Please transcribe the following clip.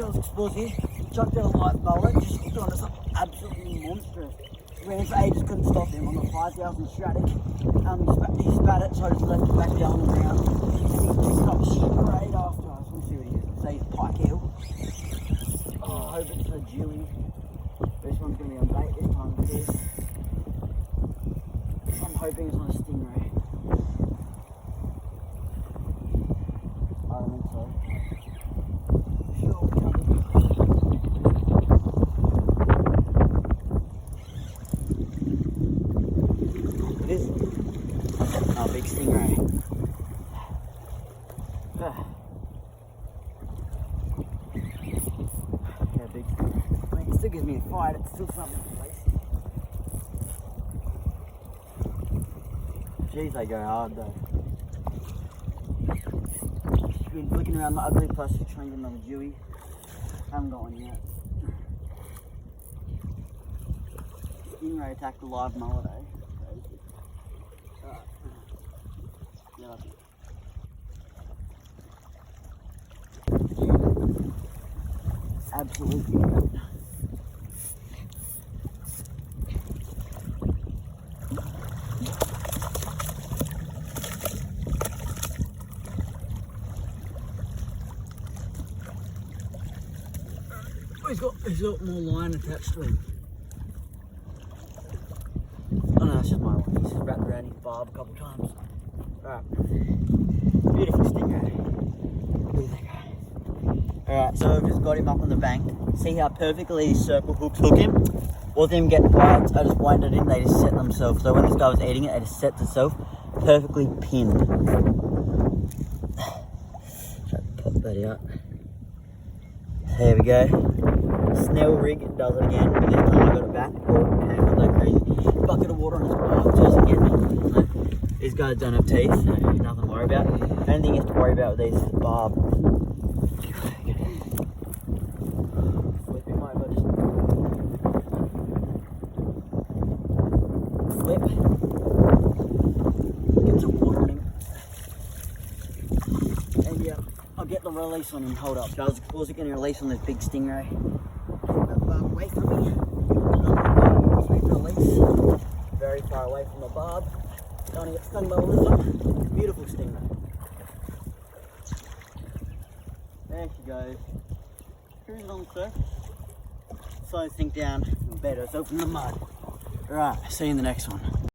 Charles Explores here. Chucked out a light bowler, just hooked onto something absolutely monstrous. Ran for ages, couldn't stop him on the 5,000 Stratic. He spat it, so I just left it back down on the ground. He picked it up straight after us. Let's see what he is. Say he's pike eel. Oh, I hope it's a Dewey. This one's going to be on bait this time, too. I'm hoping it's not a stingray. I don't think so. Sure, it is. Oh, big stingray. Yeah, big stingray. I mean, it still gives me a fight. It's still something to place. Jeez, they go hard though. Been flicking around the ugly plastic trying to get another Dewey. Haven't got one yet. Stingray attacked a live mullet, eh? Crazy. Alright. Yeah. Absolutely. He's got more line attached to him. Oh no, that's just my one. He's just wrapped around his barb a couple times. Alright. Beautiful stingray. Look at that guy. Alright, so I've just got him up on the bank. See how perfectly these circle hooks hook him? All of them get bites, I just winded in, they just set themselves. So when this guy was eating it, it just sets itself perfectly pinned. Try to pop that out. There we go. Snell rig does it again, but this time I got it back. Oh, came on like crazy. Bucket of water on his barb just again. These guys don't have teeth, so nothing to worry about. The only thing you have to worry about with these barb. Flip him over, just flip. Get some water on him. And yeah, I'll get the release on him. Hold up. Charles Explores going to release on this big stingray. Away from me. Release. Very far away from the barb. Don't want to get stung by the lizard. Beautiful stingray. There she goes. Cruising on the surface. Slow sink down and better herself in the mud. Alright, see you in the next one.